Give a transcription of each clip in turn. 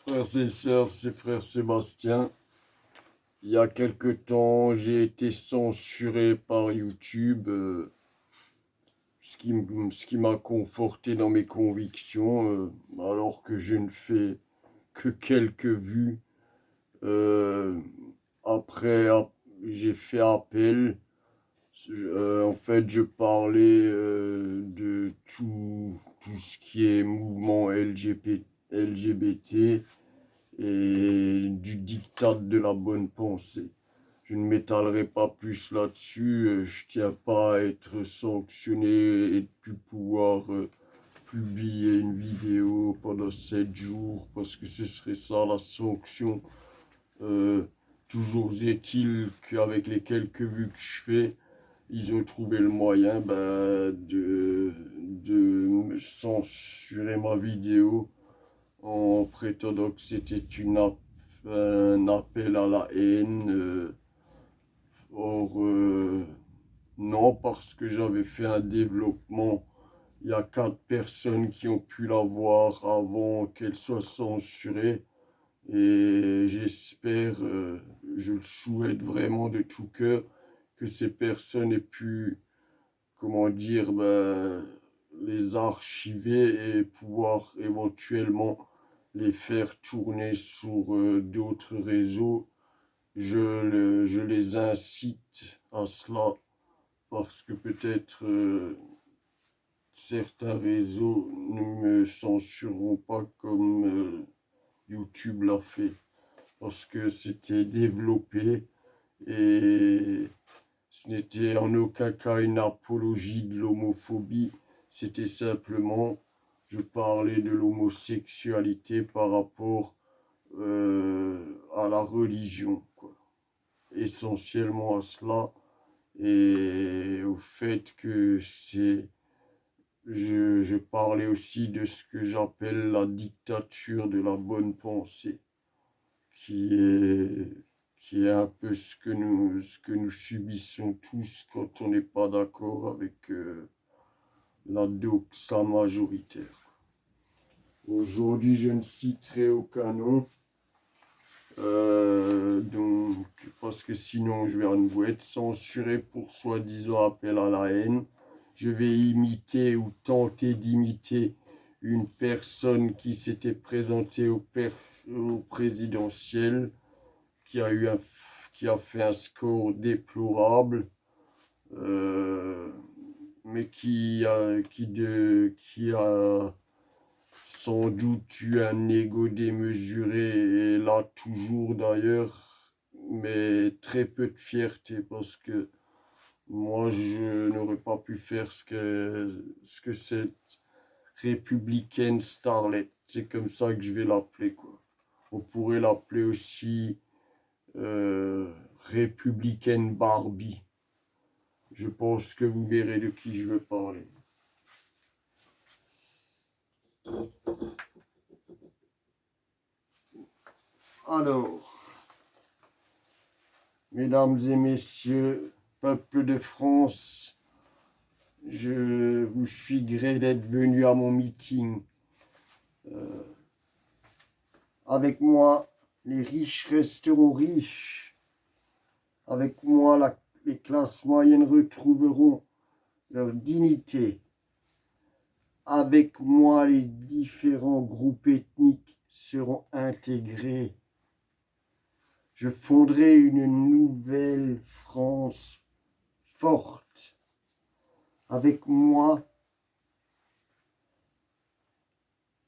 Frères et sœurs, c'est frère Sébastien. Il y a quelque temps, j'ai été censuré par YouTube, ce qui m'a conforté dans mes convictions, alors que je ne fais que quelques vues. Euh, après, j'ai fait appel. En fait, je parlais de tout ce qui est mouvement LGBT et du diktat de la bonne pensée. Je ne m'étalerai pas plus là-dessus. Je tiens pas à être sanctionné et de plus pouvoir publier une vidéo pendant 7 jours parce que ce serait ça la sanction. Euh, Toujours est-il qu'avec les quelques vues que je fais, ils ont trouvé le moyen de me censurer ma vidéo en prétendant que c'était un appel à la haine. Or, non, parce que j'avais fait un développement. Il y a 4 personnes qui ont pu la voir avant qu'elle soit censurée. Et j'espère, je le souhaite vraiment de tout cœur, que ces personnes aient pu, comment dire, les archiver et pouvoir éventuellement les faire tourner sur d'autres réseaux. Je les incite à cela parce que peut-être certains réseaux ne me censureront pas comme YouTube l'a fait parce que c'était développé et ce n'était en aucun cas une apologie de l'homophobie, c'était simplement, je parlais de l'homosexualité par rapport à la religion, quoi. Essentiellement à cela et au fait que je parlais aussi de ce que j'appelle la dictature de la bonne pensée, qui est, qui est un peu ce que nous subissons tous quand on n'est pas d'accord avec la doxa majoritaire. Aujourd'hui, je ne citerai aucun nom, donc, parce que sinon je vais à nouveau être censuré pour soi-disant appel à la haine. Je vais imiter ou tenter d'imiter une personne qui s'était présentée au présidentiel, qui a qui a fait un score déplorable, euh, mais qui a sans doute eu un ego démesuré et là toujours d'ailleurs, mais très peu de fierté parce que moi je n'aurais pas pu faire ce que cette républicaine starlet, c'est comme ça que je vais l'appeler quoi. On pourrait l'appeler aussi républicaine Barbie. Je pense que vous verrez de qui je veux parler. Alors, mesdames et messieurs, peuple de France, je vous suis gré d'être venu à mon meeting. Avec moi, les riches resteront riches. Avec moi, les classes moyennes retrouveront leur dignité. Avec moi, les différents groupes ethniques seront intégrés. Je fonderai une nouvelle France forte. Avec moi,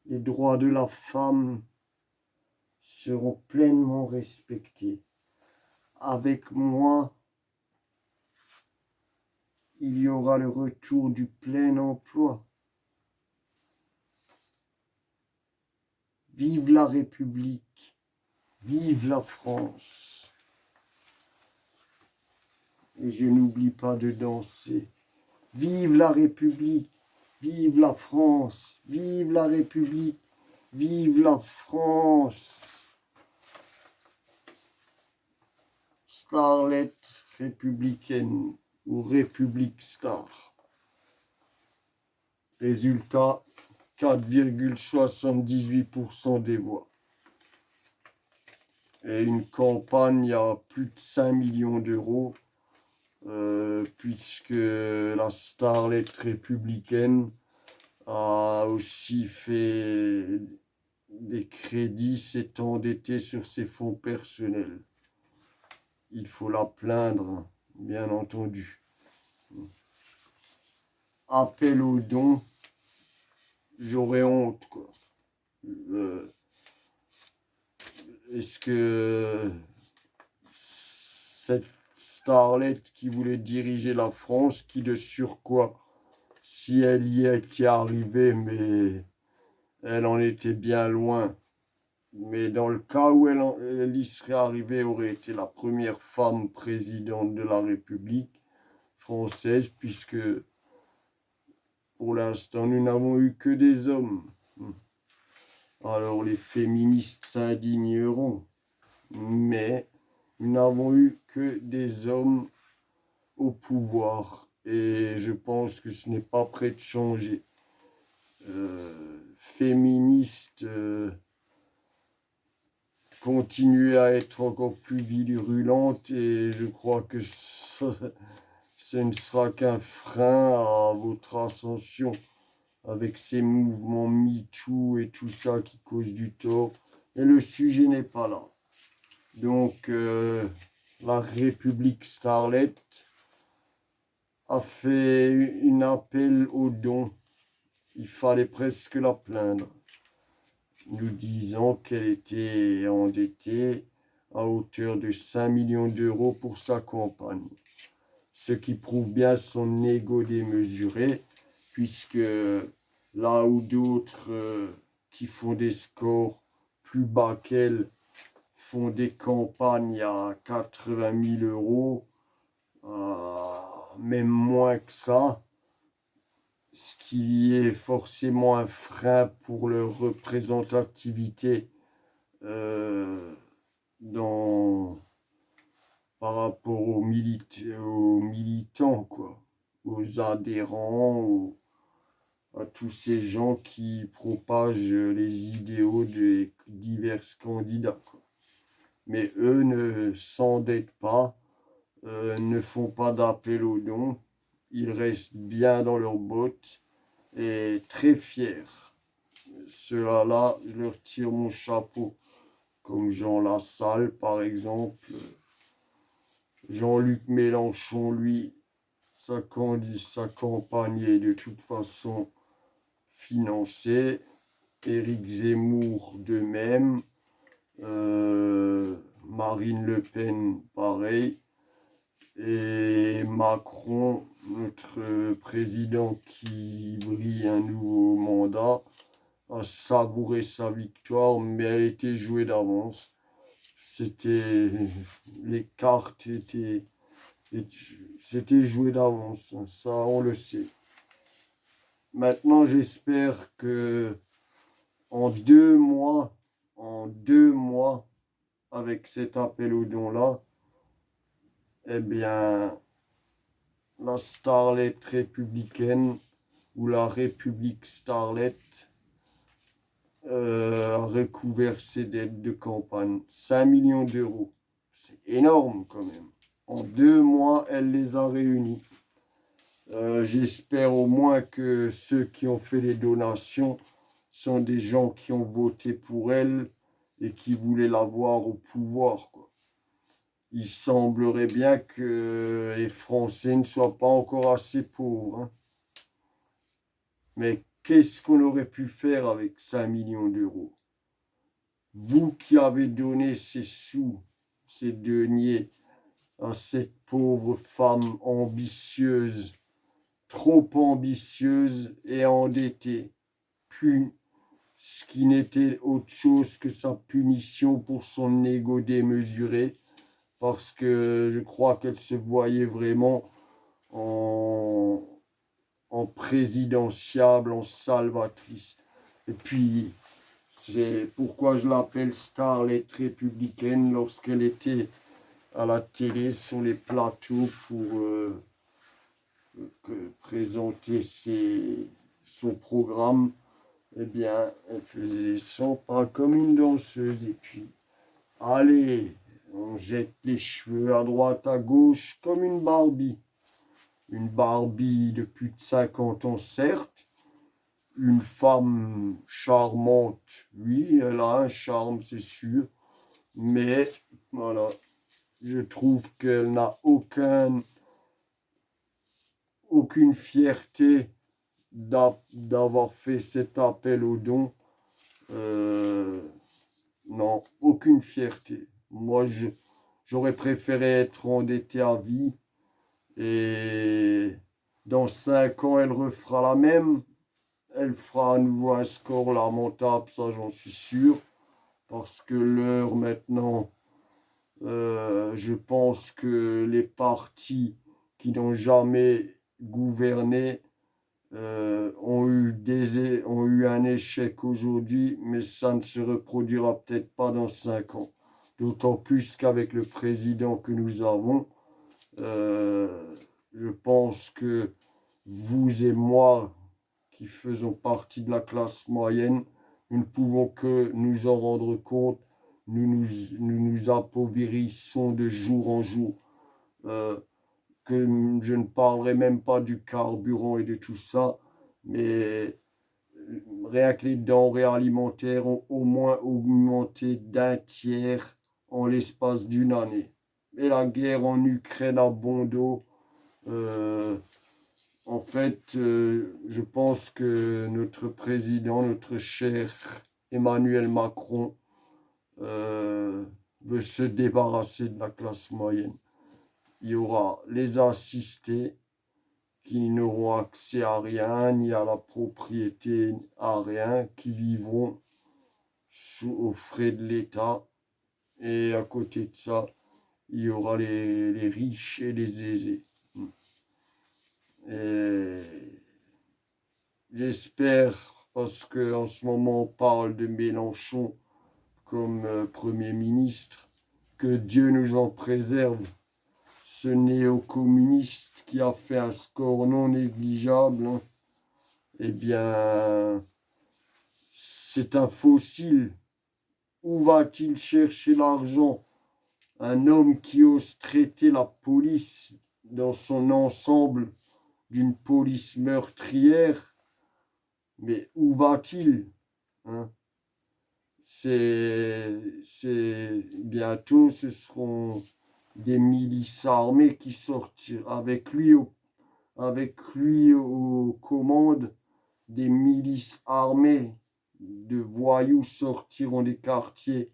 les droits de la femme seront pleinement respectés. Avec moi, il y aura le retour du plein emploi. Vive la République, vive la France. Et je n'oublie pas de danser. Vive la République, vive la France, vive la République, vive la France. Starlet républicaine ou République Star. Résultat, 4,78% des voix. et une campagne à plus de 5 millions d'euros, puisque la starlette républicaine a aussi fait des crédits, s'est endettée sur ses fonds personnels. Il faut la plaindre, bien entendu. Appel aux dons, j'aurais honte, quoi. Est-ce que cette starlette qui voulait diriger la France, qui de surcroît, si elle y était arrivée, mais elle en était bien loin, mais dans le cas où elle y serait arrivée, aurait été la première femme présidente de la République française, puisque pour l'instant, nous n'avons eu que des hommes. Alors les féministes s'indigneront, mais nous n'avons eu que des hommes au pouvoir. Et je pense que ce n'est pas prêt de changer. Féministes, continuer à être encore plus virulente et je crois que ce ne sera qu'un frein à votre ascension avec ces mouvements MeToo et tout ça qui causent du tort. Et le sujet n'est pas là. Donc, la République Starlette a fait un appel aux dons. Il fallait presque la plaindre, nous disant qu'elle était endettée à hauteur de 5 millions d'euros pour sa campagne. Ce qui prouve bien son ego démesuré, puisque là où d'autres qui font des scores plus bas qu'elle font des campagnes à 80 000 euros, même moins que ça, ce qui est forcément un frein pour leur représentativité par rapport aux militants, quoi, aux adhérents, à tous ces gens qui propagent les idéaux des divers candidats, quoi. Mais eux ne s'endettent pas, ne font pas d'appel aux dons, ils restent bien dans leurs bottes et très fiers. Ceux-là, je leur tire mon chapeau, comme Jean Lassalle par exemple. Jean-Luc Mélenchon, lui, sa campagne est de toute façon financée. Éric Zemmour de même. Marine Le Pen, pareil. Et Macron, notre président qui brille un nouveau mandat, a savouré sa victoire, mais elle était jouée d'avance. Les cartes c'était joué d'avance, ça on le sait. Maintenant, j'espère que en 2 mois, avec cet appel aux dons là, eh bien, la starlette républicaine ou la République starlette a recouvert ses dettes de campagne. 5 millions d'euros. C'est énorme quand même. En 2 mois, elle les a réunis. J'espère au moins que ceux qui ont fait les donations sont des gens qui ont voté pour elle et qui voulaient la voir au pouvoir, quoi. Il semblerait bien que les Français ne soient pas encore assez pauvres, hein. Mais qu'est-ce qu'on aurait pu faire avec 5 millions d'euros? Vous qui avez donné ces sous, ces deniers à cette pauvre femme ambitieuse, trop ambitieuse et endettée, ce qui n'était autre chose que sa punition pour son ego démesuré, parce que je crois qu'elle se voyait vraiment en présidentiable, en salvatrice. Et puis, c'est pourquoi je l'appelle starlette républicaine lorsqu'elle était à la télé, sur les plateaux pour présenter son programme. Eh bien, elle faisait son pas comme une danseuse. Et puis, Allez, on jette les cheveux à droite, à gauche, comme une Barbie. Une Barbie de plus de 50 ans, certes. Une femme charmante, oui, elle a un charme, c'est sûr. Mais, voilà, je trouve qu'elle n'a aucune fierté d'avoir fait cet appel aux dons. Euh, non, aucune fierté. Moi, j'aurais préféré être endetté à vie. Et dans 5 ans, elle refera la même. Elle fera à nouveau un score lamentable, ça j'en suis sûr. Parce que l'heure maintenant, je pense que les partis qui n'ont jamais gouverné ont eu un échec aujourd'hui, mais ça ne se reproduira peut-être pas dans 5 ans. D'autant plus qu'avec le président que nous avons, euh, je pense que vous et moi, qui faisons partie de la classe moyenne, nous ne pouvons que nous en rendre compte. Nous appauvrissons de jour en jour. Euh, que je ne parlerai même pas du carburant et de tout ça, mais rien que les denrées alimentaires ont au moins augmenté d'un tiers en l'espace d'une année. Et la guerre en Ukraine a bon dos. Euh, En fait, je pense que notre président, notre cher Emmanuel Macron, euh, veut se débarrasser de la classe moyenne. Il y aura les assistés qui n'auront accès à rien, ni à la propriété, à rien, qui vivront aux frais de l'État. Et à côté de ça, il y aura les riches et les aisés. Et j'espère, parce qu'en ce moment on parle de Mélenchon comme Premier ministre, que Dieu nous en préserve. Ce néo-communiste qui a fait un score non négligeable, hein, eh bien, c'est un fossile. Où va-t-il chercher l'argent? Un homme qui ose traiter la police dans son ensemble d'une police meurtrière, mais où va-t-il, hein? Bientôt, ce seront des milices armées qui sortiront avec lui aux commandes. Des milices armées de voyous sortiront des quartiers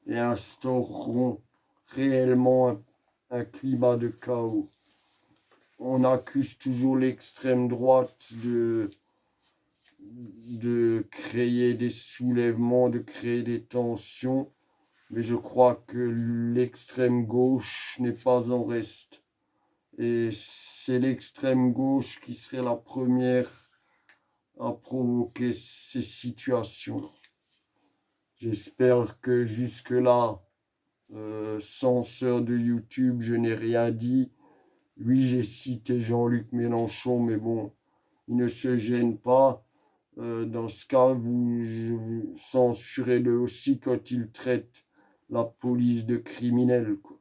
et instaureront réellement un climat de chaos. On accuse toujours l'extrême droite de créer des soulèvements, de créer des tensions, mais je crois que l'extrême gauche n'est pas en reste. Et c'est l'extrême gauche qui serait la première à provoquer ces situations. J'espère que jusque-là, censeur de YouTube, je n'ai rien dit. Oui, j'ai cité Jean-Luc Mélenchon, mais bon, il ne se gêne pas. Dans ce cas, vous censurez-le aussi quand il traite la police de criminels, quoi.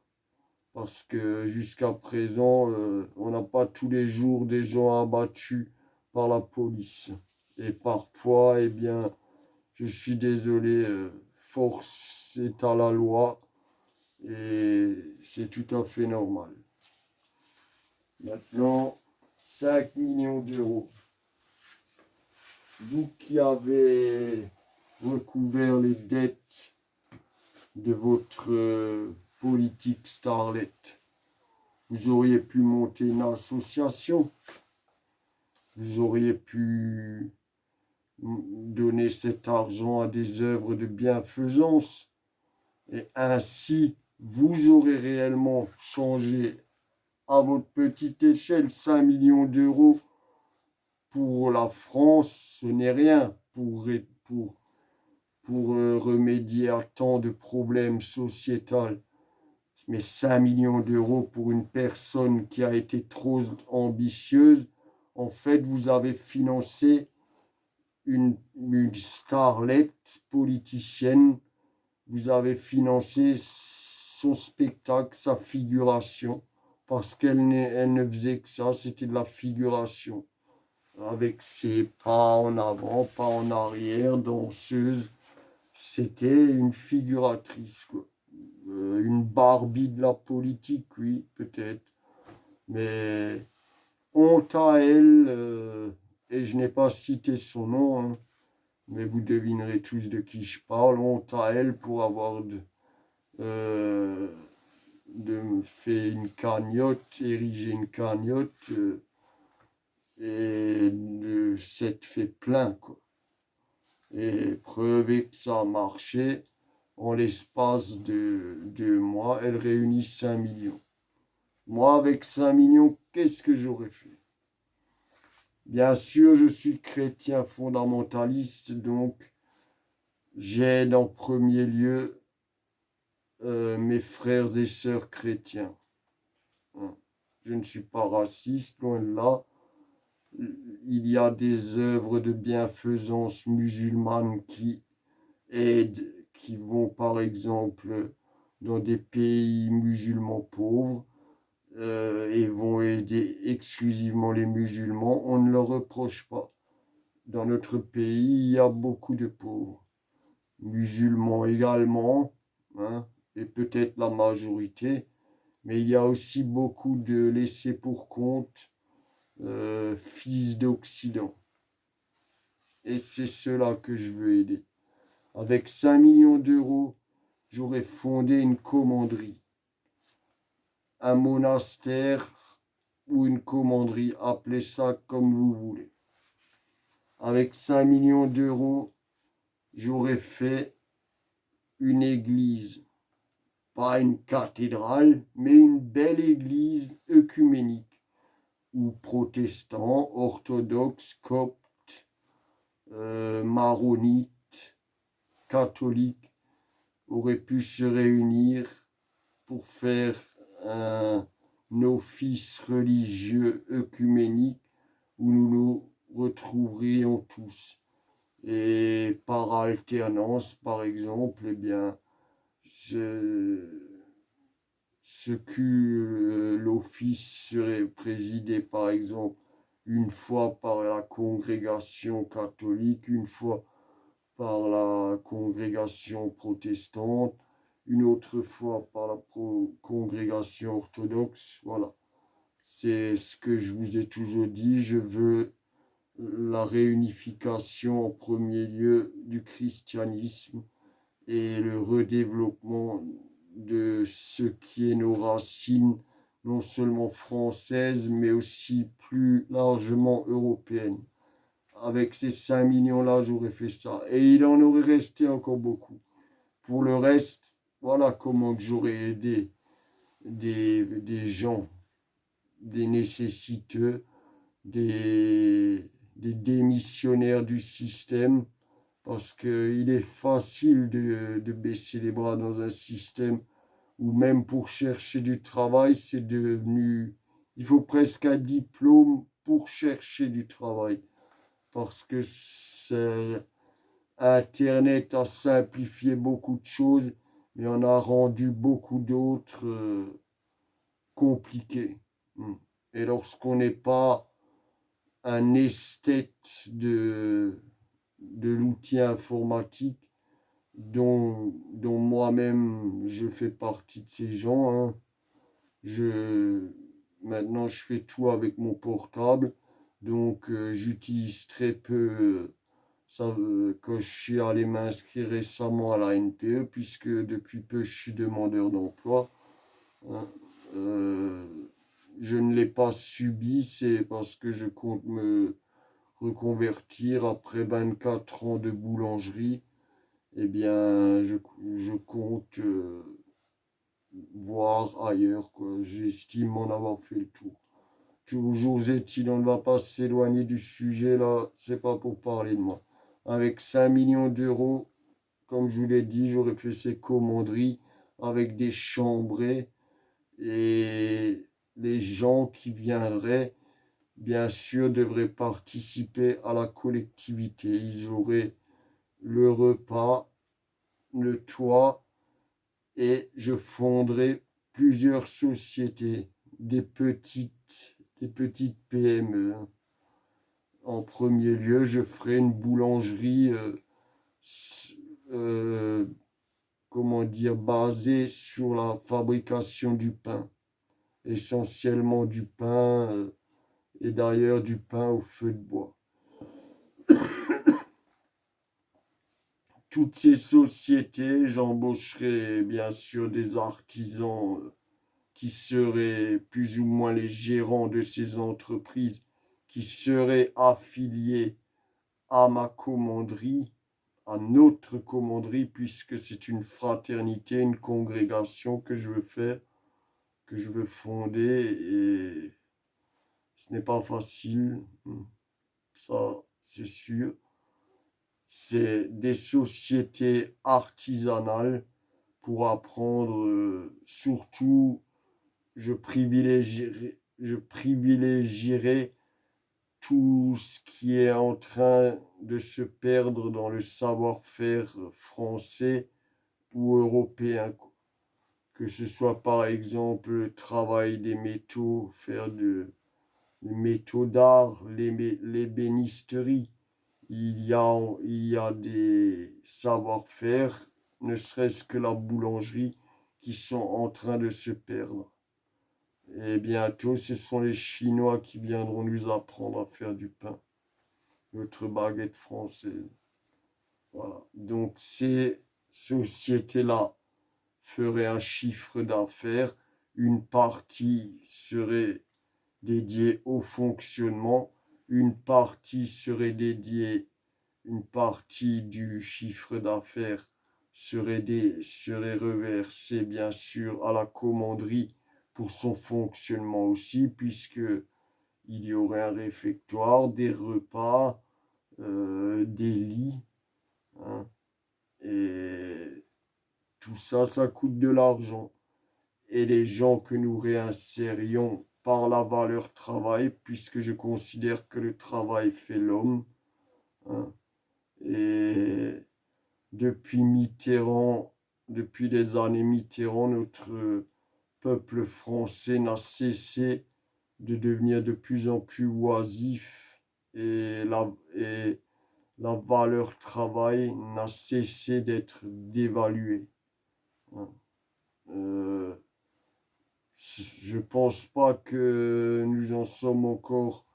Parce que jusqu'à présent, on n'a pas tous les jours des gens abattus par la police. Et parfois, eh bien, je suis désolé, force est à la loi et c'est tout à fait normal. Maintenant, 5 millions d'euros. Vous qui avez recouvert les dettes de votre politique starlet, vous auriez pu monter une association, vous auriez pu donner cet argent à des œuvres de bienfaisance, et ainsi vous aurez réellement changé à votre petite échelle. 5 millions d'euros pour la France, ce n'est rien pour remédier à tant de problèmes sociétals. Mais 5 millions d'euros pour une personne qui a été trop ambitieuse, en fait, vous avez financé une starlette politicienne. vous avez financé son spectacle, sa figuration, parce elle ne faisait que ça, c'était de la figuration. Avec ses pas en avant, pas en arrière, danseuse. C'était une figuratrice, quoi. Une Barbie de la politique, oui, peut-être. Mais honte à elle, et je n'ai pas cité son nom, hein, mais vous devinerez tous de qui je parle. Honte à elle pour avoir euh, fait une cagnotte, érigé une cagnotte, et de s'être fait plein, quoi. Et preuve que ça a marché, en l'espace de 2 mois, elle réunit 5 millions. Moi, avec 5 millions, qu'est-ce que j'aurais fait? Bien sûr, je suis chrétien fondamentaliste, donc j'aide en premier lieu mes frères et sœurs chrétiens. Je ne suis pas raciste, loin de là. Il y a des œuvres de bienfaisance musulmanes qui aident, qui vont par exemple dans des pays musulmans pauvres et vont aider exclusivement les musulmans. On ne leur reproche pas. Dans notre pays, il y a beaucoup de pauvres, musulmans également, hein, et peut-être la majorité, mais il y a aussi beaucoup de laissés pour compte, fils d'Occident. Et c'est cela que je veux aider. Avec 5 millions d'euros, j'aurais fondé une commanderie, un monastère ou une commanderie, appelez ça comme vous voulez. Avec 5 millions d'euros, j'aurais fait une église, pas une cathédrale, mais une belle église œcuménique, où protestants, orthodoxes, coptes, maronites, catholiques auraient pu se réunir pour faire un office religieux œcuménique où nous nous retrouverions tous. Et par alternance, par exemple, eh bien, ce que l'office serait présidé, par exemple, une fois par la congrégation catholique, une fois par la congrégation protestante, une autre fois par la congrégation orthodoxe. Voilà. C'est ce que je vous ai toujours dit. Je veux la réunification en premier lieu du christianisme et le redéveloppement de ce qui est nos racines, non seulement françaises, mais aussi plus largement européennes. Avec ces 5 millions-là, j'aurais fait ça. Et il en aurait resté encore beaucoup. Pour le reste, voilà comment que j'aurais aidé des gens, des nécessiteux, des démissionnaires du système, parce qu'il est facile de baisser les bras dans un système où même pour chercher du travail, c'est devenu... Il faut presque un diplôme pour chercher du travail, parce que Internet a simplifié beaucoup de choses, mais on a rendu beaucoup d'autres compliquées. Et lorsqu'on n'est pas un esthète de l'outil informatique, dont moi-même je fais partie de ces gens, hein. Maintenant, je fais tout avec mon portable, donc j'utilise très peu ça, quand je suis allé m'inscrire récemment à la NPE, puisque depuis peu je suis demandeur d'emploi, hein. Euh, je ne l'ai pas subi, c'est parce que je compte me reconvertir après 24 ans de boulangerie. Eh bien, je compte voir ailleurs, quoi. J'estime en avoir fait le tour. Toujours est-il, on ne va pas s'éloigner du sujet là, c'est pas pour parler de moi. Avec 5 millions d'euros, comme je vous l'ai dit, j'aurais fait ces commanderies avec des chambrées et les gens qui viendraient, bien sûr, devraient participer à la collectivité. Ils auraient le repas, le toit et je fonderai plusieurs sociétés, des petites PME. En premier lieu, je ferai une boulangerie, euh, comment dire, basée sur la fabrication du pain, essentiellement du pain, et d'ailleurs du pain au feu de bois. Toutes ces sociétés, j'embaucherai bien sûr des artisans qui seraient plus ou moins les gérants de ces entreprises, qui seraient affiliés à ma commanderie, à notre commanderie, puisque c'est une fraternité, une congrégation que je veux faire, que je veux fonder, et ce n'est pas facile, ça c'est sûr. C'est des sociétés artisanales pour apprendre, surtout, je privilégierai tout ce qui est en train de se perdre dans le savoir-faire français ou européen. Que ce soit par exemple le travail des métaux, des métaux d'art, l'ébénisterie. Il y a des savoir-faire, ne serait-ce que la boulangerie, qui sont en train de se perdre. Et bientôt, ce sont les Chinois qui viendront nous apprendre à faire du pain, notre baguette française. Voilà. Donc, ces sociétés-là feraient un chiffre d'affaires. Une partie serait dédiée au fonctionnement, une partie serait dédiée, une partie du chiffre d'affaires serait reversée bien sûr à la commanderie pour son fonctionnement aussi, puisque il y aurait un réfectoire, des repas, des lits, hein, et tout ça, ça coûte de l'argent. Et les gens que nous réinsérions par la valeur travail, puisque je considère que le travail fait l'homme, hein, et depuis Mitterrand, depuis les années Mitterrand, notre peuple français n'a cessé de devenir de plus en plus oisif, et la valeur travail n'a cessé d'être dévaluée. Euh, je pense pas que nous en sommes encore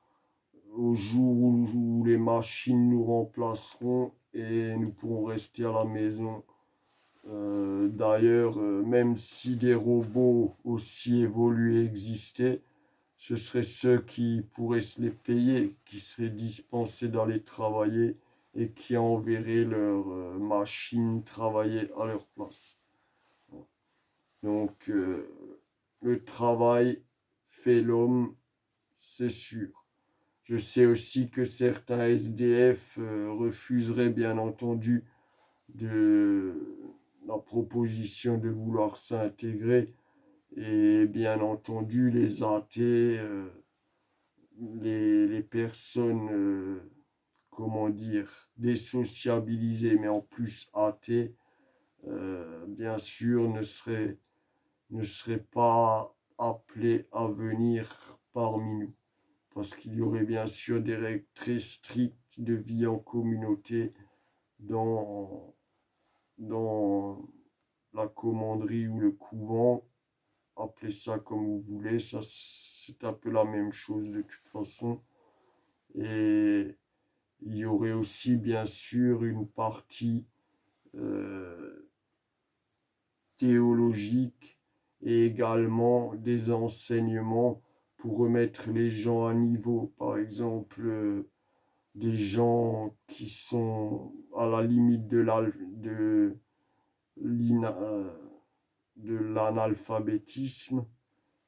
au jour où les machines nous remplaceront et nous pourrons rester à la maison. D'ailleurs, même si des robots aussi évolués existaient, ce seraient ceux qui pourraient se les payer, qui seraient dispensés d'aller travailler et qui enverraient leurs machines travailler à leur place. Donc, le travail fait l'homme, c'est sûr. Je sais aussi que certains SDF refuseraient bien entendu de la proposition de vouloir s'intégrer, et bien entendu les athées, les personnes, comment dire, désociabilisées mais en plus athées, bien sûr ne seraient pas appelées à venir parmi nous. Parce qu'il y aurait bien sûr des règles très strictes de vie en communauté dans, dans la commanderie ou le couvent. Appelez ça comme vous voulez, ça c'est un peu la même chose de toute façon. Et il y aurait aussi bien sûr une partie euh, théologique et également des enseignements pour remettre les gens à niveau. Par exemple, des gens qui sont à la limite de l'analphabétisme,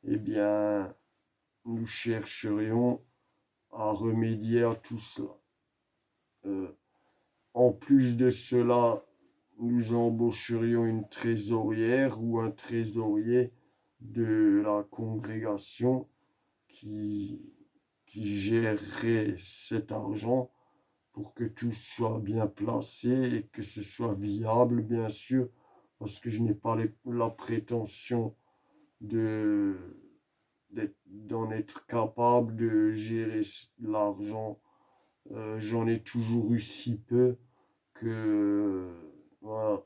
eh bien, nous chercherions à remédier à tout cela. Euh, En plus de cela, nous embaucherions une trésorière ou un trésorier de la congrégation qui, qui gérerait cet argent pour que tout soit bien placé et que ce soit viable, bien sûr, parce que je n'ai pas la prétention de d'en être capable de gérer l'argent. J'en ai toujours eu si peu que voilà,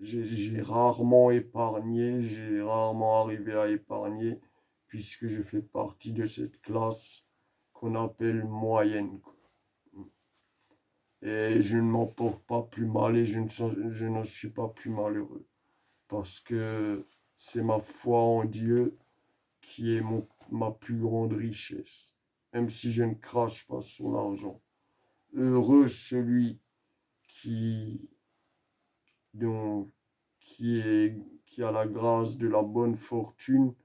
j'ai rarement épargné, j'ai rarement arrivé à épargner, puisque je fais partie de cette classe qu'on appelle moyenne, quoi. Et je ne m'en porte pas plus mal et je n'en suis pas plus malheureux. Parce que c'est ma foi en Dieu qui est ma plus grande richesse. Même si je ne crache pas sur l'argent. Heureux celui qui, dont, qui a la grâce de la bonne fortune,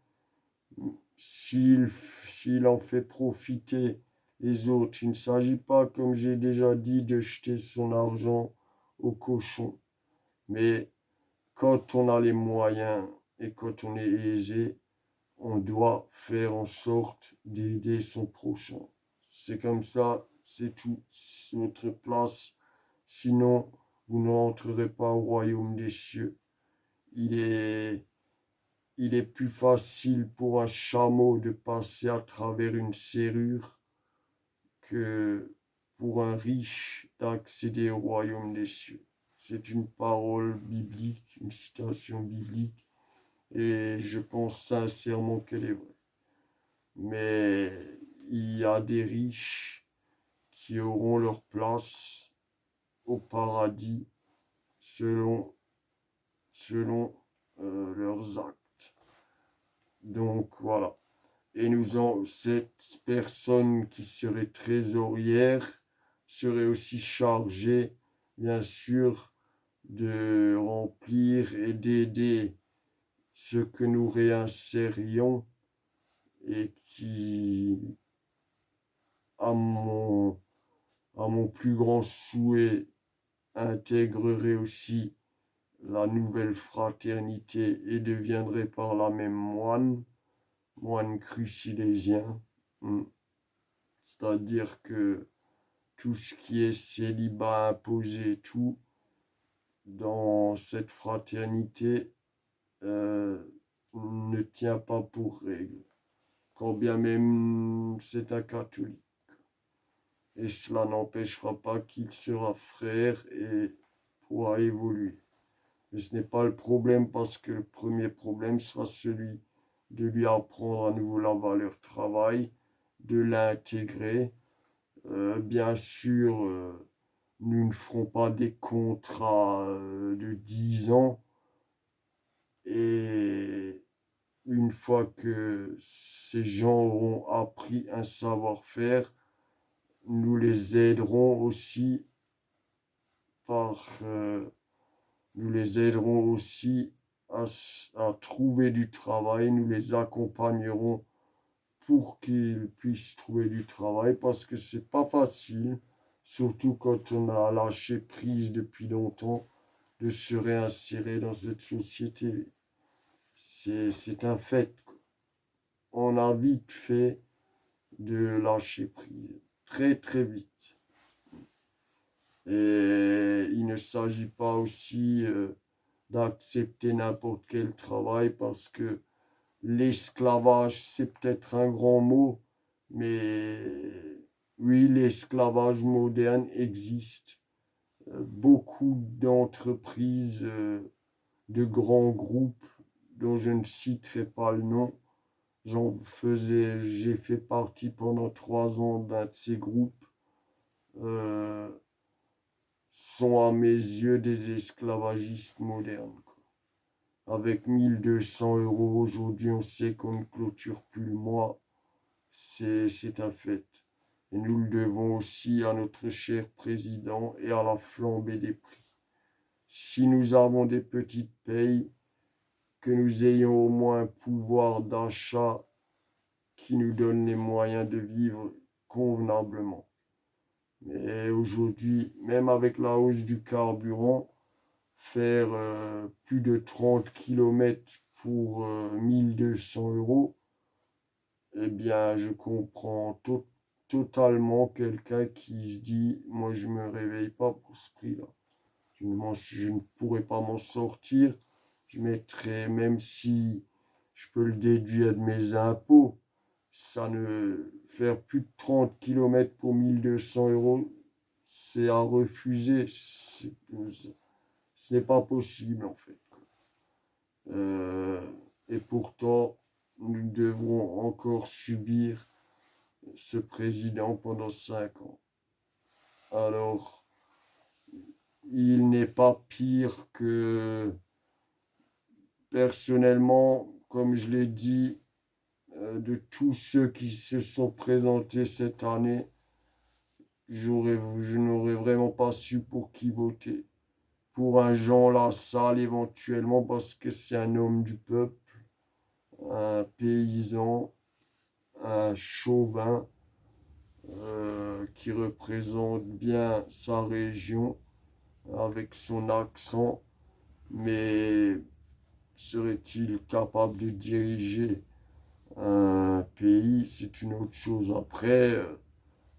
s'il, s'il en fait profiter les autres. Il ne s'agit pas, comme j'ai déjà dit, de jeter son argent au cochon. Mais quand on a les moyens et quand on est aisé, on doit faire en sorte d'aider son prochain. C'est comme ça, c'est tout. C'est notre place. Sinon, vous n'entrerez pas au royaume des cieux. Il est, il est plus facile pour un chameau de passer à travers une serrure que pour un riche d'accéder au royaume des cieux. C'est une parole biblique, une citation biblique, et je pense sincèrement qu'elle est vraie. Mais il y a des riches qui auront leur place au paradis selon, selon leurs actes. Donc voilà. Et nous avons cette personne qui serait trésorière serait aussi chargée, bien sûr, de remplir et d'aider ce que nous réinsérions et qui, à mon, à mon plus grand souhait, intégrerait aussi la nouvelle fraternité et deviendrait par là même moine crucilésien. C'est-à-dire que tout ce qui est célibat imposé, tout dans cette fraternité euh, ne tient pas pour règle, quand bien même c'est un catholique. Et cela n'empêchera pas qu'il sera frère et pourra évoluer. Mais ce n'est pas le problème parce que le premier problème sera celui de lui apprendre à nouveau la valeur travail, de l'intégrer. Bien sûr, nous ne ferons pas des contrats de 10 ans et une fois que ces gens auront appris un savoir-faire, nous les aiderons aussi par nous les aiderons aussi à trouver du travail, nous les accompagnerons pour qu'ils puissent trouver du travail parce que c'est pas facile, surtout quand on a lâché prise depuis longtemps, de se réinsérer dans cette société. C'est un fait, quoi. On a vite fait de lâcher prise, très très vite. Et il ne s'agit pas aussi d'accepter n'importe quel travail parce que l'esclavage, c'est peut-être un grand mot, mais oui, l'esclavage moderne existe. Beaucoup d'entreprises, de grands groupes dont je ne citerai pas le nom, j'ai fait partie pendant 3 ans d'un de ces groupes, euh, sont à mes yeux des esclavagistes modernes, quoi. Avec 1 200 € aujourd'hui, on sait qu'on ne clôture plus le mois. C'est un fait. Et nous le devons aussi à notre cher président et à la flambée des prix. Si nous avons des petites payes, que nous ayons au moins un pouvoir d'achat qui nous donne les moyens de vivre convenablement. Mais aujourd'hui, même avec la hausse du carburant, faire plus de 30 kilomètres pour 1 200 €, eh bien, je comprends totalement quelqu'un qui se dit, moi, je ne me réveille pas pour ce prix-là. Je ne pourrais pas m'en sortir. je mettrais, même si je peux le déduire de mes impôts, ça ne faire plus de 30 kilomètres pour 1 200 euros, c'est à refuser. Ce n'est pas possible en fait. Euh, et pourtant, nous devrons encore subir ce président pendant 5 ans. Alors, il n'est pas pire que, personnellement, comme je l'ai dit, de tous ceux qui se sont présentés cette année, je n'aurais vraiment pas su pour qui voter. Pour un Jean Lassalle éventuellement, parce que c'est un homme du peuple, un paysan, un chauvin, qui représente bien sa région avec son accent, mais serait-il capable de diriger un pays? C'est une autre chose. Après,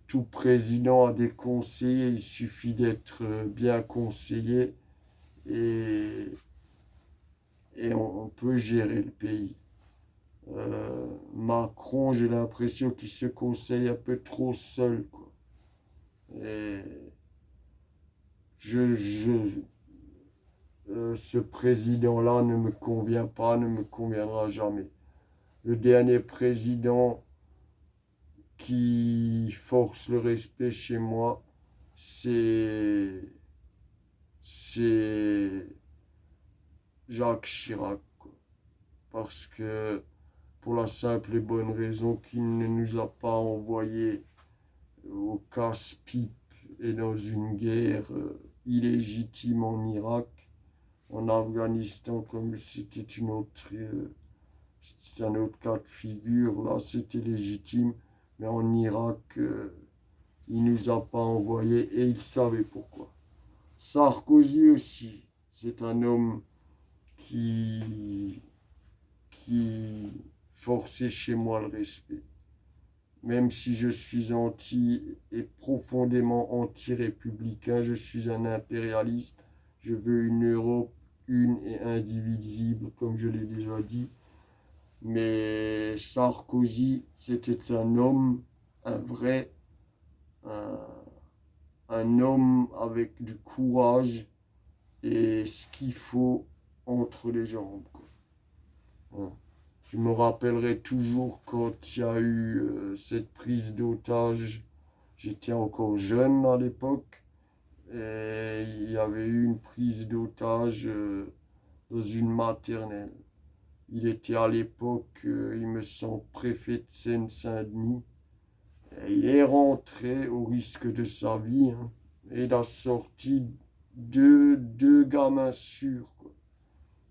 tout président a des conseillers, il suffit d'être bien conseillé et, et on peut gérer le pays. Macron, j'ai l'impression qu'il se conseille un peu trop seul, quoi. Et je, je, ce président-là ne me convient pas, ne me conviendra jamais. Le dernier président qui force le respect chez moi, c'est Jacques Chirac, quoi. Parce que pour la simple et bonne raison qu'il ne nous a pas envoyés au casse-pipe et dans une guerre illégitime en Irak, en Afghanistan, comme c'était un autre cas de figure, là c'était légitime, mais en Irak, il nous a pas envoyés et il savait pourquoi. Sarkozy aussi, c'est un homme qui, qui forçait chez moi le respect. Même si je suis anti et profondément anti-républicain, je suis un impérialiste. Je veux une Europe une et indivisible, comme je l'ai déjà dit. Mais Sarkozy, c'était un homme, un vrai, un, un homme avec du courage et ce qu'il faut entre les jambes, quoi. Ouais. Je me rappellerai toujours quand il y a eu cette prise d'otage. J'étais encore jeune à l'époque et il y avait eu une prise d'otage dans une maternelle. Il était à l'époque, il me semble, préfet de Seine-Saint-Denis. Et il est rentré au risque de sa vie, hein, et il a sorti deux gamins sûrs, quoi.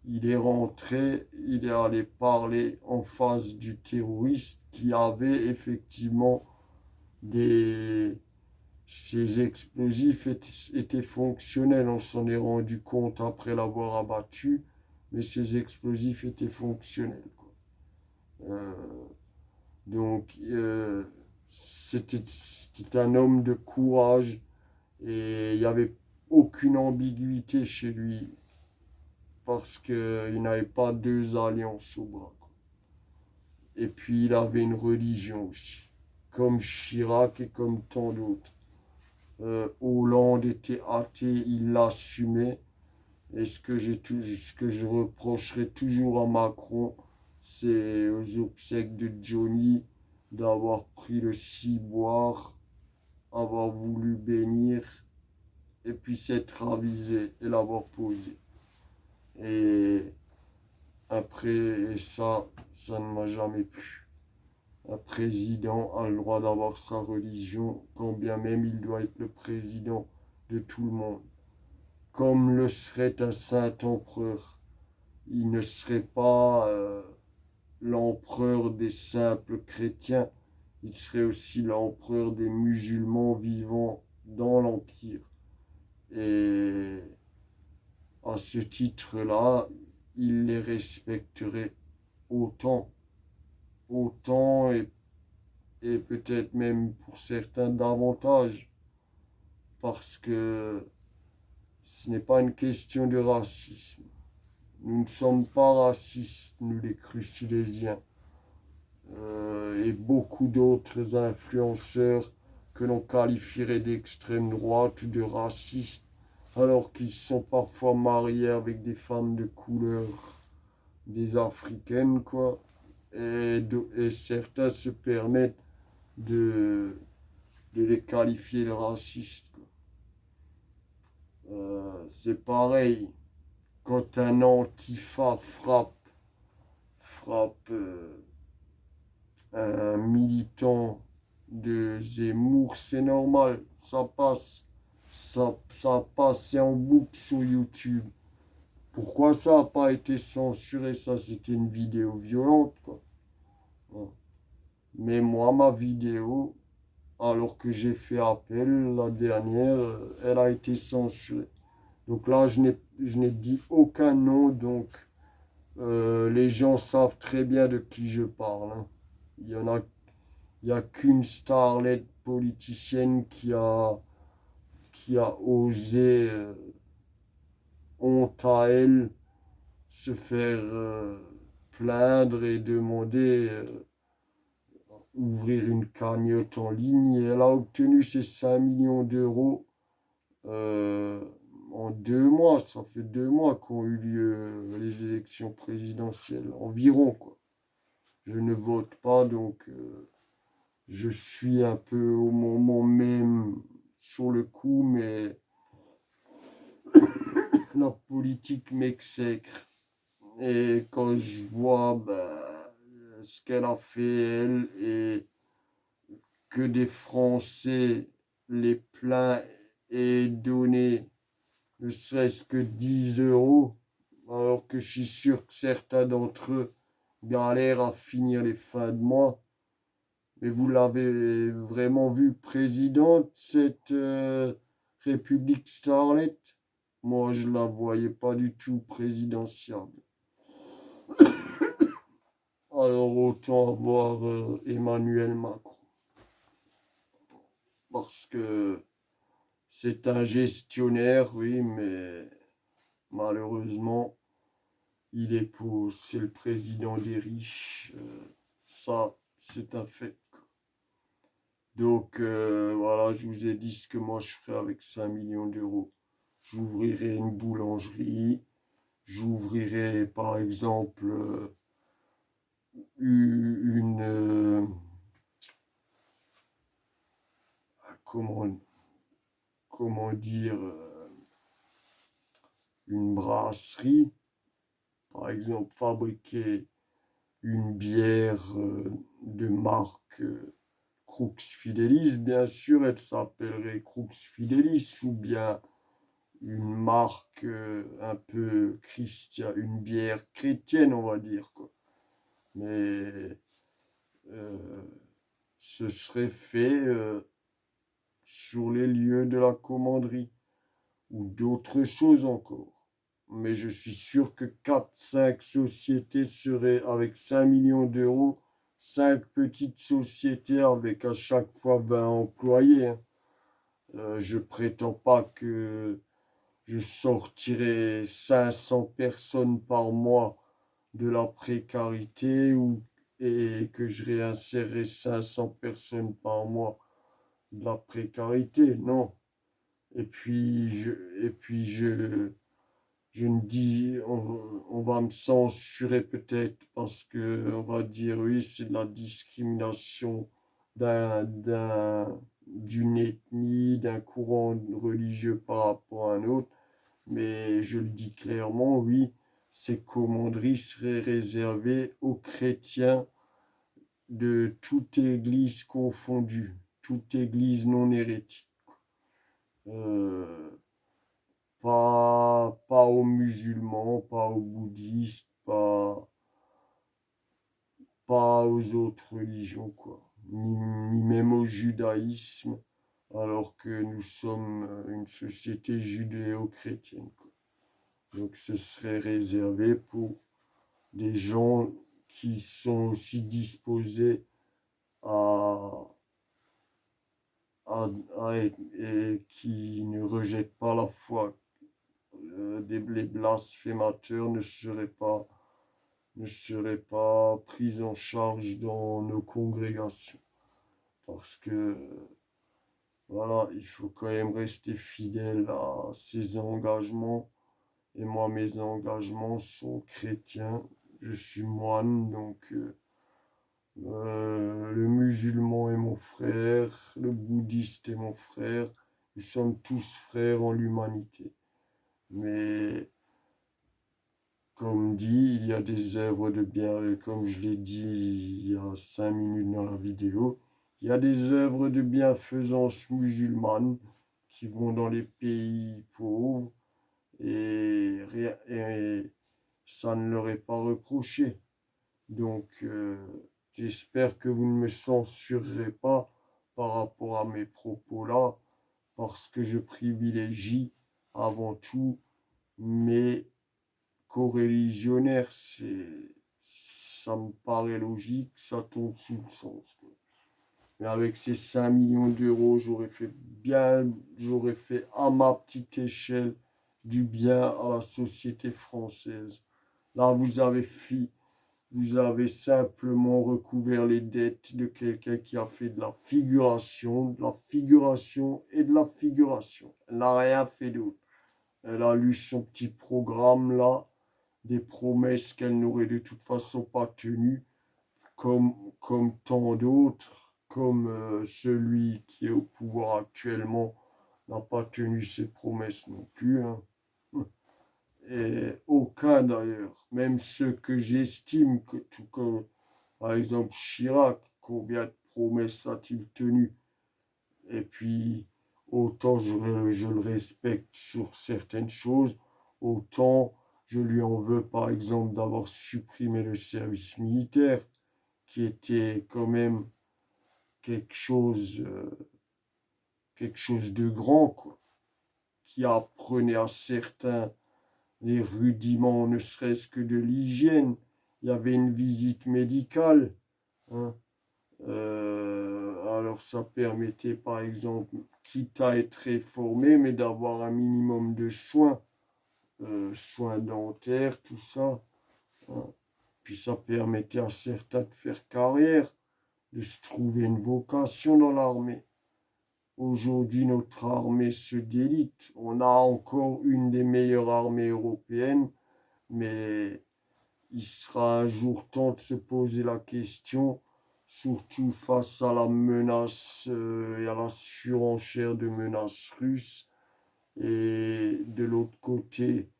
Il est rentré, il est allé parler en face du terroriste qui avait effectivement des... Ces explosifs étaient fonctionnels, on s'en est rendu compte après l'avoir abattu, mais ces explosifs étaient fonctionnels, quoi. Euh, donc, c'était un homme de courage et il n'y avait aucune ambiguïté chez lui parce qu'il n'avait pas deux alliances au bras, quoi. Et puis il avait une religion aussi, comme Chirac et comme tant d'autres. Hollande était athée, il l'assumait. Et ce que je reprocherai toujours à Macron, c'est aux obsèques de Johnny d'avoir pris le ciboire, avoir voulu bénir, et puis s'être avisé et l'avoir posé. Et après ça ne m'a jamais plu. Un président a le droit d'avoir sa religion, quand bien même il doit être le président de tout le monde. Comme le serait un saint empereur. Il ne serait pas l'empereur des simples chrétiens, il serait aussi l'empereur des musulmans vivant dans l'Empire. Et à ce titre-là, il les respecterait autant, autant et peut-être même pour certains davantage, parce que ce n'est pas une question de racisme, Nous ne sommes pas racistes, nous les Crucilésiens. Et beaucoup d'autres influenceurs que l'on qualifierait d'extrême droite ou de racistes, alors qu'ils sont parfois mariés avec des femmes de couleur, des africaines, quoi. Et certains se permettent de, de les qualifier de racistes, quoi. C'est pareil, quand un antifa frappe un militant de Zemmour, c'est normal, ça passe en boucle sur YouTube. Pourquoi ça n'a pas été censuré? Ça, c'était une vidéo violente, quoi. Ouais. Mais moi, ma vidéo, alors que j'ai fait appel, la dernière, elle a été censurée. Donc là, je n'ai dit aucun nom, donc les gens savent très bien de qui je parle, hein. Il y en a, il y a qu'une starlette politicienne qui a osé, honte à elle, se faire plaindre et demander ouvrir une cagnotte en ligne. Et elle a obtenu ses 5 millions d'euros euh, en 2 mois. Ça fait 2 mois qu'ont eu lieu les élections présidentielles, environ, quoi. Je ne vote pas, donc je suis un peu au moment même sur le coup, mais la politique m'exècre. Et quand je vois ce qu'elle a fait, elle, et que des Français les plaignent et donné ne serait-ce que 10 euros, alors que je suis sûr que certains d'entre eux galèrent à finir les fins de mois. Mais vous l'avez vraiment vu présidente, cette République Starlet? Moi, je la voyais pas du tout présidentiable. Alors autant avoir Emmanuel Macron. Parce que c'est un gestionnaire, oui, mais malheureusement, c'est le président des riches. Ça, c'est un fait. Donc voilà, je vous ai dit ce que moi je ferais avec 5 millions d'euros. J'ouvrirai une boulangerie, j'ouvrirai par exemple une, comment, comment dire, une brasserie, par exemple fabriquer une bière de marque Crux Fidelis, bien sûr, elle s'appellerait Crux Fidelis, ou bien une marque un peu chrétienne, une bière chrétienne, on va dire, quoi. Mais euh, ce serait fait sur les lieux de la commanderie ou d'autres choses encore. Mais je suis sûr que 4, 5 sociétés seraient avec 5 millions d'euros, 5 petites sociétés avec à chaque fois 20 employés, hein. Je prétends pas que je sortirai 500 personnes par mois de la précarité et que je réinsérerai 500 personnes par mois de la précarité. Non. Je me dis, on va me censurer peut-être parce que on va dire oui, c'est de la discrimination d'une ethnie, d'un courant religieux par rapport à un autre. Mais je le dis clairement, oui, ces commanderies seraient réservées aux chrétiens de toute église confondue, toute église non hérétique. Euh, pas aux musulmans, pas aux bouddhistes, pas aux autres religions, quoi. Ni même au judaïsme, alors que nous sommes une société judéo-chrétienne, quoi. Donc ce serait réservé pour des gens qui sont aussi disposés à, et qui ne rejettent pas la foi. les blasphémateurs ne seraient pas pris en charge dans nos congrégations. Parce que, voilà, il faut quand même rester fidèle à ses engagements. Et moi, mes engagements sont chrétiens. Je suis moine, donc le musulman est mon frère, le bouddhiste est mon frère. Nous sommes tous frères en l'humanité. Mais comme dit, il y a des œuvres de bien, comme je l'ai dit il y a 5 minutes dans la vidéo, il y a des œuvres de bienfaisance musulmane qui vont dans les pays pauvres et ça ne leur est pas reproché. Donc, j'espère que vous ne me censurerez pas par rapport à mes propos là, parce que je privilégie avant tout mes coreligionnaires. Ça me paraît logique, ça tombe sous le sens, quoi. Mais avec ces 5 millions d'euros, j'aurais fait à ma petite échelle du bien à la société française. Là, vous avez simplement recouvert les dettes de quelqu'un qui a fait de la figuration et de la figuration. Elle n'a rien fait d'autre. Elle a lu son petit programme là, des promesses qu'elle n'aurait de toute façon pas tenues, comme tant d'autres, comme celui qui est au pouvoir actuellement n'a pas tenu ses promesses non plus, hein. Et aucun d'ailleurs, même ceux que j'estime, tout comme par exemple Chirac, combien de promesses a-t-il tenu? Et puis, autant je le respecte sur certaines choses, autant je lui en veux par exemple d'avoir supprimé le service militaire, qui était quand même quelque chose, euh, quelque chose de grand, quoi, qui apprenait à certains les rudiments, ne serait-ce que de l'hygiène. Il y avait une visite médicale, hein. Alors ça permettait par exemple, quitte à être réformé, mais d'avoir un minimum de soins, soins dentaires, tout ça, hein. Puis ça permettait à certains de faire carrière, de se trouver une vocation dans l'armée. Aujourd'hui, notre armée se délite. On a encore une des meilleures armées européennes, mais il sera un jour temps de se poser la question, surtout face à la menace et à la surenchère de menaces russes. Et de l'autre côté,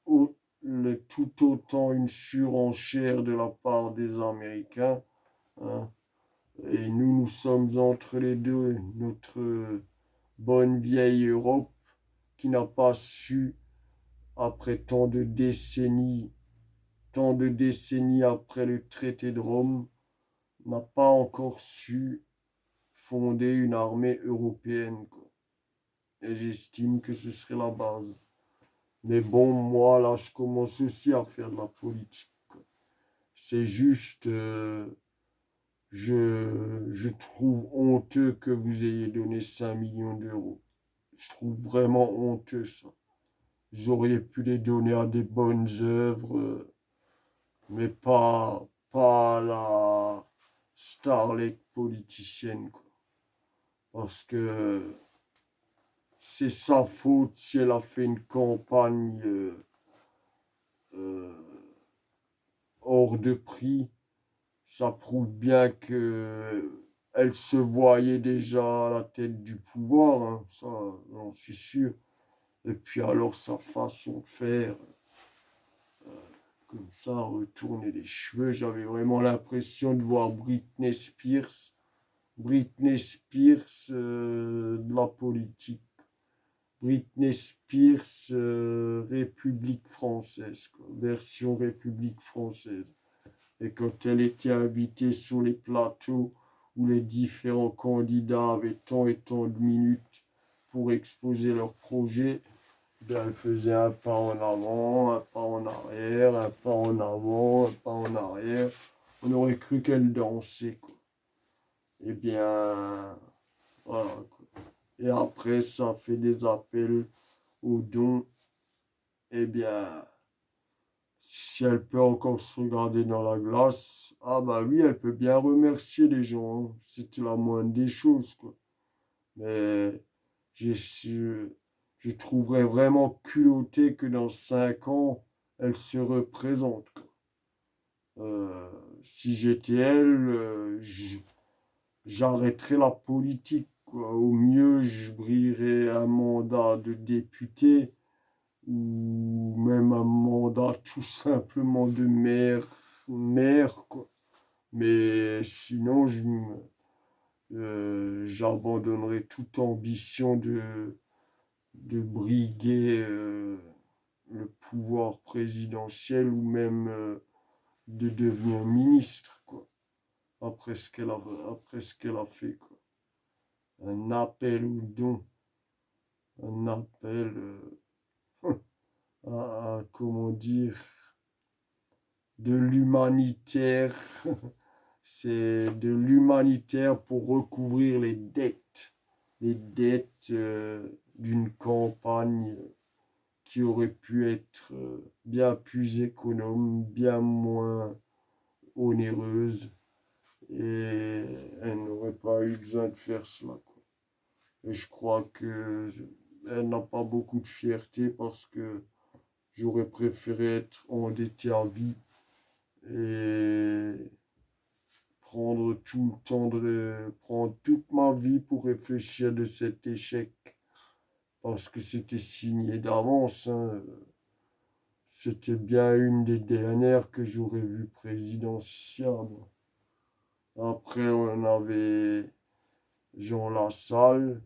tout autant une surenchère de la part des Américains, hein. Et nous sommes entre les deux, notre bonne vieille Europe qui n'a pas su, après tant de décennies après le traité de Rome, n'a pas encore su fonder une armée européenne, quoi. Et j'estime que ce serait la base. Mais bon, moi, là, je commence aussi à faire de la politique, quoi. C'est juste, je trouve honteux que vous ayez donné 5 millions d'euros. Je trouve vraiment honteux ça. Vous auriez pu les donner à des bonnes œuvres, mais pas à la starlet politicienne, quoi. Parce que c'est sa faute si elle a fait une campagne euh, hors de prix. Ça prouve bien que elle se voyait déjà à la tête du pouvoir, hein, ça, j'en suis sûr. Et puis alors sa façon de faire, comme ça, retourner les cheveux, j'avais vraiment l'impression de voir Britney Spears de la politique. Britney Spears, République française, quoi, version République française. Et quand elle était invitée sur les plateaux où les différents candidats avaient tant et tant de minutes pour exposer leurs projets, ben, elle faisait un pas en avant, un pas en arrière, un pas en avant, un pas en arrière. On aurait cru qu'elle dansait, quoi. Eh bien, voilà, quoi. Et après, ça fait des appels aux dons eh bien, si elle peut encore se regarder dans la glace, ah bah oui, elle peut bien remercier les gens, hein. C'est la moindre des choses, quoi. Mais j'ai su, je trouverais vraiment culotté que dans 5 ans, elle se représente, quoi. Euh, Si j'étais elle, j'arrêterais la politique, quoi. Au mieux, je brillerais un mandat de député ou même un mandat tout simplement de maire, quoi. Mais sinon, j'abandonnerai toute ambition de briguer le pouvoir présidentiel ou même de devenir ministre, quoi. Après ce qu'elle a fait, quoi. Un appel ou don, un appel comment dire, de l'humanitaire. C'est de l'humanitaire pour recouvrir les dettes d'une campagne qui aurait pu être bien plus économe, bien moins onéreuse, et elle n'aurait pas eu besoin de faire cela, quoi. Et je crois que elle n'a pas beaucoup de fierté parce que j'aurais préféré être endetté à vie et prendre toute ma vie pour réfléchir de cet échec parce que c'était signé d'avance, hein. C'était bien une des dernières que j'aurais vu présidentielle. Après, on avait Jean Lassalle.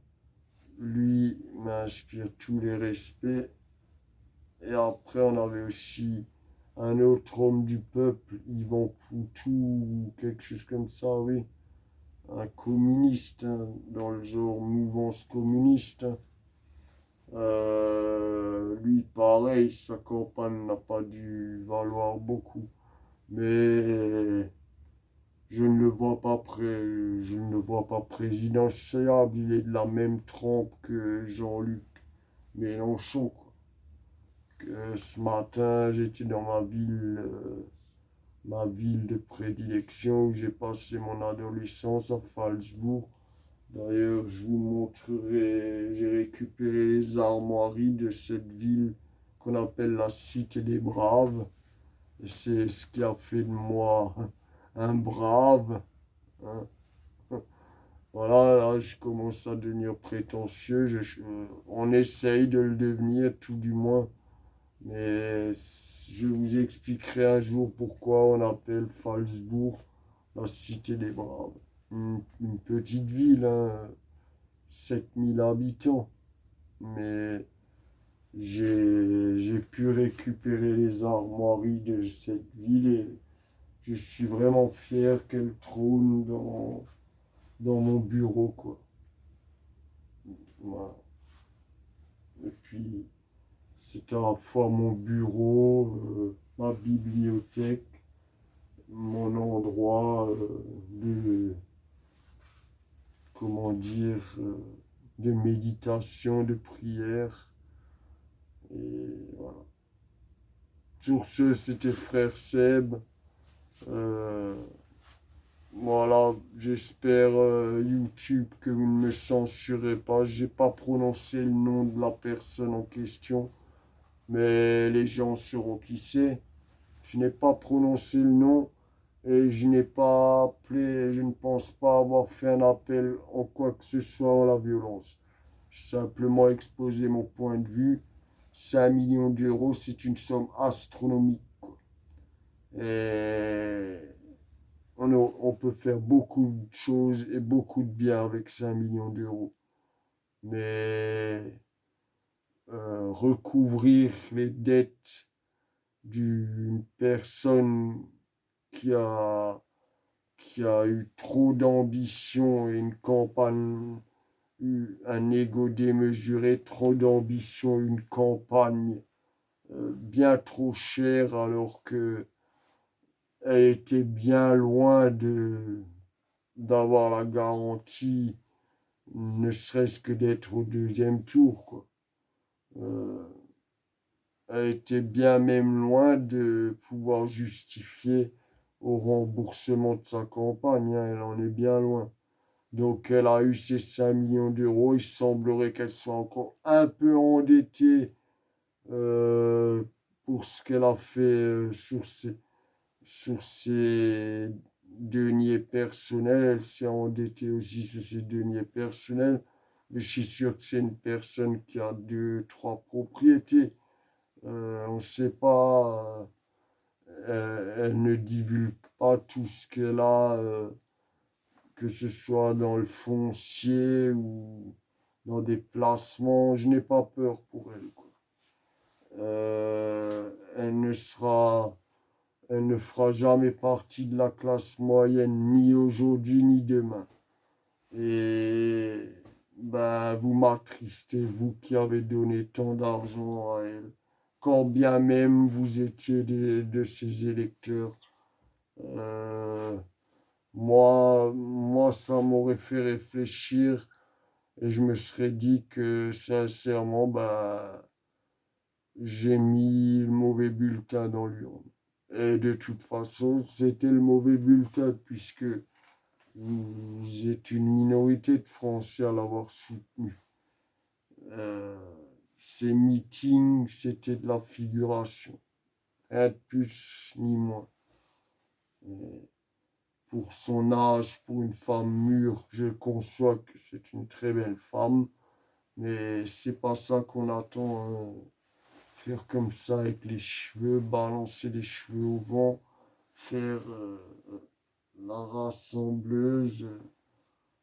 Lui m'inspire tous les respects. Et après, on avait aussi un autre homme du peuple, Yvan Poutou, ou quelque chose comme ça, oui. Un communiste, hein, dans le genre mouvance communiste, hein. Lui, pareil, sa campagne n'a pas dû valoir beaucoup. Mais je ne le vois pas présidentiable. Il est de la même trempe que Jean-Luc Mélenchon, quoi. Ce matin, j'étais dans ma ville de prédilection où j'ai passé mon adolescence à Phalsbourg. D'ailleurs, je vous montrerai, j'ai récupéré les armoiries de cette ville qu'on appelle la Cité des Braves. Et c'est ce qui a fait de moi un brave, hein. Voilà, là, je commence à devenir prétentieux. On essaye de le devenir, tout du moins. Mais je vous expliquerai un jour pourquoi on appelle Phalsbourg la Cité des Braves. Une petite ville, hein, 7000 habitants. Mais j'ai pu récupérer les armoiries de cette ville et je suis vraiment fier qu'elle trône dans mon bureau, quoi. Voilà. Et puis, c'est à la fois mon bureau, ma bibliothèque, mon endroit comment dire, de méditation, de prière. Et voilà. Sur ce, c'était frère Seb. Euh, voilà, j'espère YouTube que vous ne me censurez pas. J'ai pas prononcé le nom de la personne en question, mais les gens sauront qui c'est. Je n'ai pas prononcé le nom et je n'ai pas appelé, je ne pense pas avoir fait un appel en quoi que ce soit à la violence. J'ai simplement exposé mon point de vue. 5 millions d'euros, c'est une somme astronomique, quoi. Et on peut faire beaucoup de choses et beaucoup de bien avec 5 millions d'euros. Mais recouvrir les dettes d'une personne qui a, qui a eu trop d'ambition et une campagne, eu un ego démesuré, trop d'ambition, une campagne bien trop chère alors que elle était bien loin d'avoir la garantie, ne serait-ce que d'être au deuxième tour, quoi. Euh, était bien même loin de pouvoir justifier au remboursement de sa campagne, hein, elle en est bien loin. Donc elle a eu ses 5 millions d'euros, il semblerait qu'elle soit encore un peu endettée euh, pour ce qu'elle a fait sur ses deniers personnels. Elle s'est endettée aussi sur ses deniers personnels. Mais je suis sûr que c'est une personne qui a deux, trois propriétés. On ne sait pas. Elle ne divulgue pas tout ce qu'elle a, que ce soit dans le foncier ou dans des placements. Je n'ai pas peur pour elle, quoi. Elle ne sera Elle ne fera jamais partie de la classe moyenne, ni aujourd'hui, ni demain. Et ben, vous m'attristez, vous qui avez donné tant d'argent à elle. Quand bien même vous étiez de ses électeurs. Euh, moi, ça m'aurait fait réfléchir et je me serais dit que, sincèrement, ben, j'ai mis le mauvais bulletin dans l'urne. Et de toute façon, c'était le mauvais bulletin puisque vous êtes une minorité de Français à l'avoir soutenu. Euh, Ces meetings, c'était de la figuration. Rien de plus ni moins. Et pour son âge, pour une femme mûre, je conçois que c'est une très belle femme, mais c'est pas ça qu'on attend, hein. Faire comme ça avec les cheveux, balancer les cheveux au vent, faire la rassembleuse,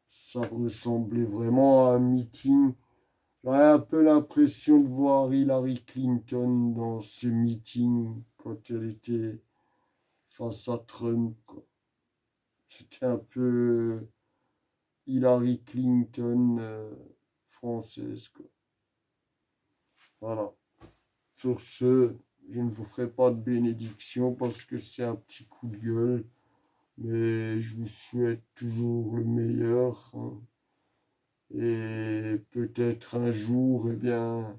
ça ressemblait vraiment à un meeting. J'avais un peu l'impression de voir Hillary Clinton dans ce meeting quand elle était face à Trump, quoi. C'était un peu Hillary Clinton française, quoi. Voilà. Sur ce, je ne vous ferai pas de bénédiction parce que c'est un petit coup de gueule. Mais je vous souhaite toujours le meilleur, hein. Et peut-être un jour, eh bien,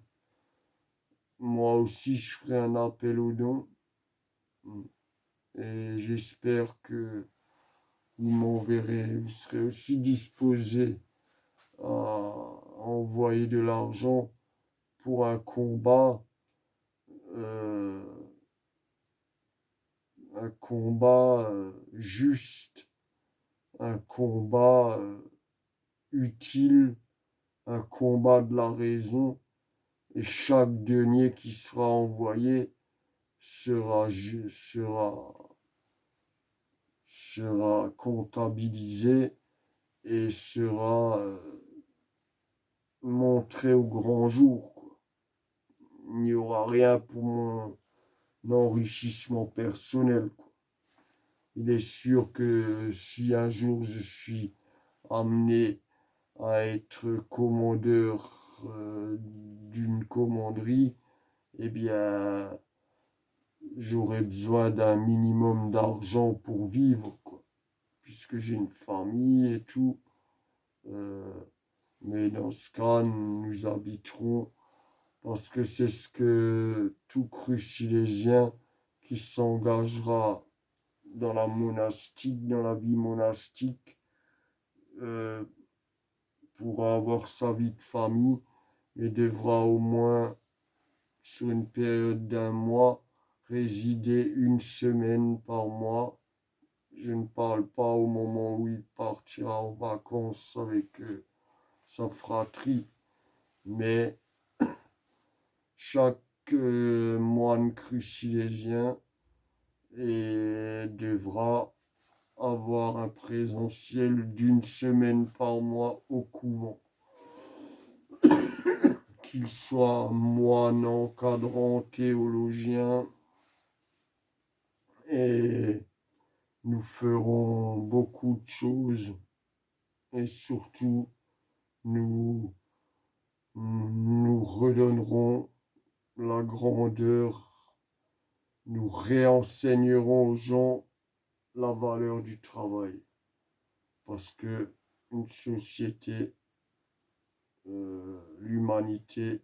moi aussi, je ferai un appel aux dons. Et j'espère que vous m'enverrez, vous serez aussi disposé à envoyer de l'argent pour euh, un combat juste, un combat utile, un combat de la raison. Et chaque denier qui sera envoyé sera comptabilisé et sera montré au grand jour, quoi. Il n'y aura rien pour mon enrichissement personnel, quoi. Il est sûr que si un jour je suis amené à être commandeur d'une commanderie, eh bien, j'aurais besoin d'un minimum d'argent pour vivre, quoi, puisque j'ai une famille et tout. Euh, mais dans ce cas, nous habiterons, parce que c'est ce que tout crucilésien qui s'engagera dans la vie monastique, euh, pourra avoir sa vie de famille et devra au moins, sur une période d'un mois, résider une semaine par mois. Je ne parle pas au moment où il partira en vacances avec sa fratrie, mais chaque moine crucilésien devra avoir un présentiel d'une semaine par mois au couvent. Qu'il soit moine, encadrant, théologien, et nous ferons beaucoup de choses et surtout nous nous redonnerons la grandeur, nous réenseignerons aux gens la valeur du travail. Parce que une société, l'humanité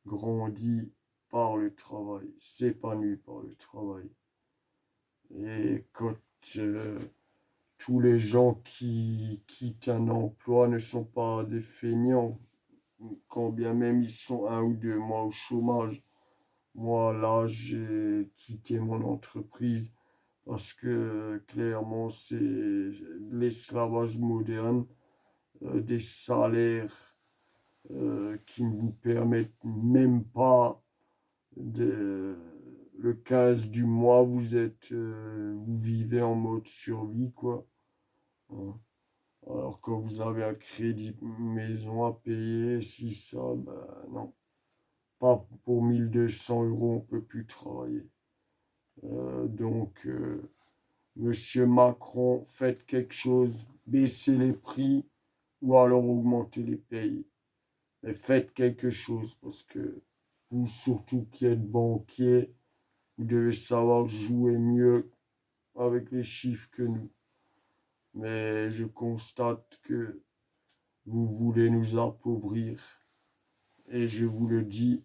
grandit par le travail, s'épanouit par le travail. Et quand tous les gens qui quittent un emploi ne sont pas des feignants, quand bien même ils sont 1 ou 2 mois au chômage. Moi, là, j'ai quitté mon entreprise parce que clairement, c'est de l'esclavage moderne, des salaires qui ne vous permettent même pas de... Le 15 du mois, vous vivez en mode survie, quoi. Hein. Alors que vous avez un crédit maison à payer, si ça, ben non. Pas pour 1 200 euros, on peut plus travailler. Donc, Monsieur Macron, faites quelque chose, baissez les prix ou alors augmentez les payes. Mais faites quelque chose parce que vous, surtout qui êtes banquier, vous devez savoir jouer mieux avec les chiffres que nous. Mais je constate que vous voulez nous appauvrir. Et je vous le dis,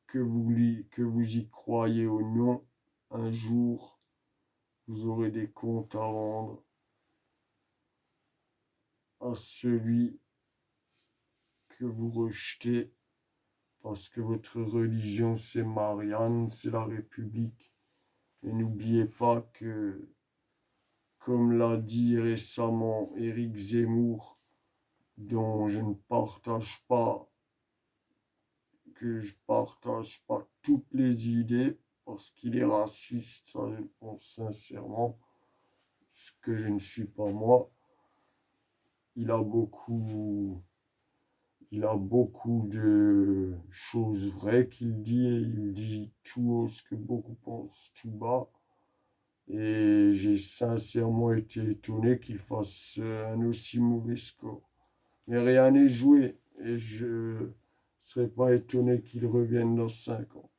que vous y croyez ou non, un jour, vous aurez des comptes à rendre à celui que vous rejetez parce que votre religion, c'est Marianne, c'est la République. Et n'oubliez pas que, comme l'a dit récemment Éric Zemmour, dont je ne partage pas, que je partage pas toutes les idées, parce qu'il est raciste, ça je le pense sincèrement, ce que je ne suis pas moi. Il a beaucoup, il a beaucoup de choses vraies qu'il dit et il dit tout haut ce que beaucoup pensent tout bas. Et j'ai sincèrement été étonné qu'il fasse un aussi mauvais score. Mais rien n'est joué et je ne serais pas étonné qu'il revienne dans 5 ans.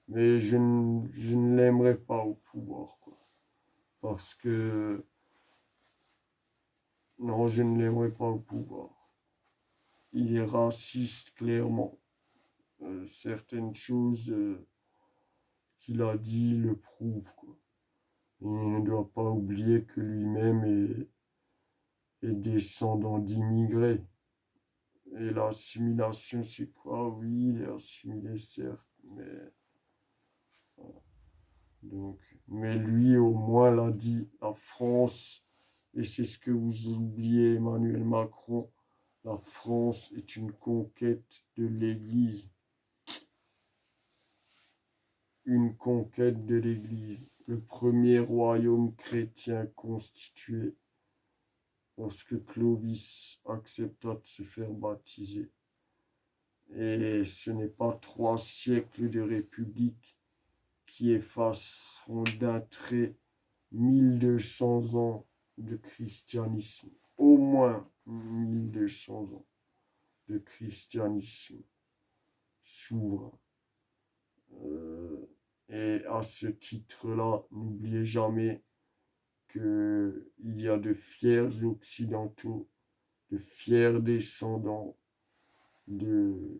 Mais je ne l'aimerais pas au pouvoir, quoi. Parce que, non, je ne l'aimerais pas au pouvoir. Il est raciste, clairement. Certaines choses qu'il a dit le prouvent, quoi. Il ne doit pas oublier que lui-même est descendant d'immigrés. Et l'assimilation, c'est quoi? Oui, il est assimilé, certes, mais lui, au moins, l'a dit, la France, et c'est ce que vous oubliez, Emmanuel Macron, la France est une conquête de l'Église. Une conquête de l'Église. Le premier royaume chrétien constitué lorsque Clovis accepta de se faire baptiser. Et ce n'est pas 3 siècles de république qui effaceront d'un trait 1200 ans de christianisme. Au moins 1200 ans de christianisme souverain. Et à ce titre-là, n'oubliez jamais qu'il y a de fiers occidentaux, de fiers descendants de,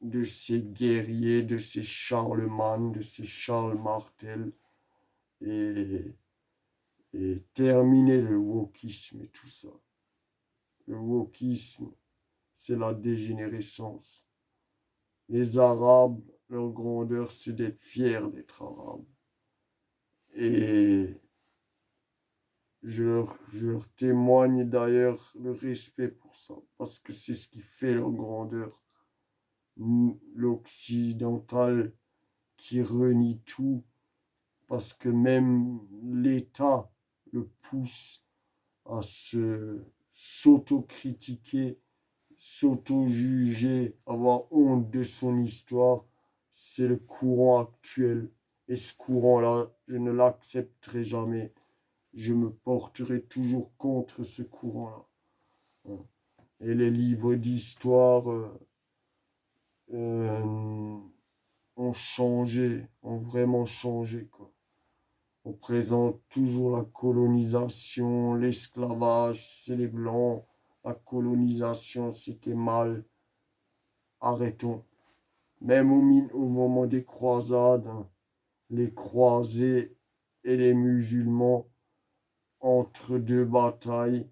de ces guerriers, de ces Charlemagne, de ces Charles Martel, et, et terminer le wokisme et tout ça. Le wokisme, c'est la dégénérescence. Les Arabes, leur grandeur, c'est d'être fiers d'être Arabes. Et je leur témoigne d'ailleurs le respect pour ça, parce que c'est ce qui fait leur grandeur. L'occidental qui renie tout, parce que même l'État le pousse à s'auto-critiquer, s'auto-juger, avoir honte de son histoire, c'est le courant actuel. Et ce courant-là, je ne l'accepterai jamais. Je me porterai toujours contre ce courant-là. Et les livres d'histoire ont changé, ont vraiment changé, quoi. On présente toujours la colonisation, l'esclavage, c'est les blancs, la colonisation, c'était mal. Arrêtons. Même au moment des croisades, hein, les croisés et les musulmans, entre deux batailles,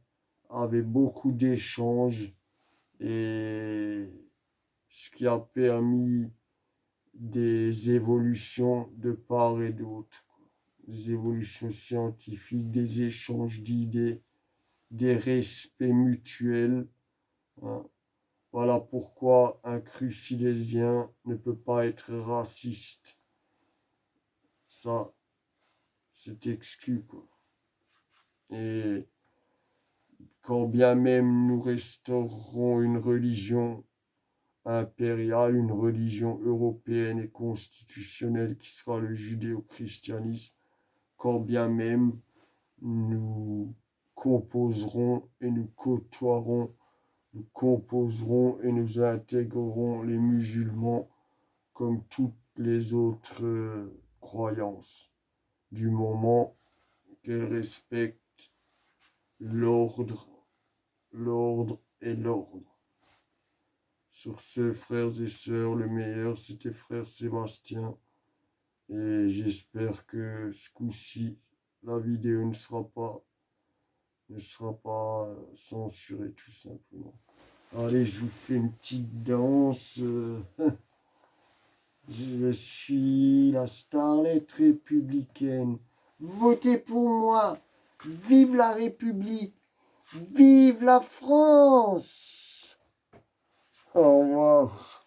avaient beaucoup d'échanges et ce qui a permis des évolutions de part et d'autre, des évolutions scientifiques, des échanges d'idées, des respects mutuels, hein. Voilà pourquoi un crucilésien ne peut pas être raciste. Ça, c'est exclu, quoi. Et quand bien même nous resterons une religion impériale, une religion européenne et constitutionnelle qui sera le judéo-christianisme, quand bien même nous composerons et nous côtoierons, nous composerons et nous intégrerons les musulmans comme toutes les autres croyances, du moment qu'elles respectent l'ordre, l'ordre et l'ordre. Sur ce, frères et sœurs, le meilleur, c'était frère Sébastien. Et j'espère que ce coup-ci, la vidéo ne sera pas censurée, tout simplement. Allez, je vous fais une petite danse. Je suis la starlette républicaine. Votez pour moi. Vive la République. Vive la France. Au revoir.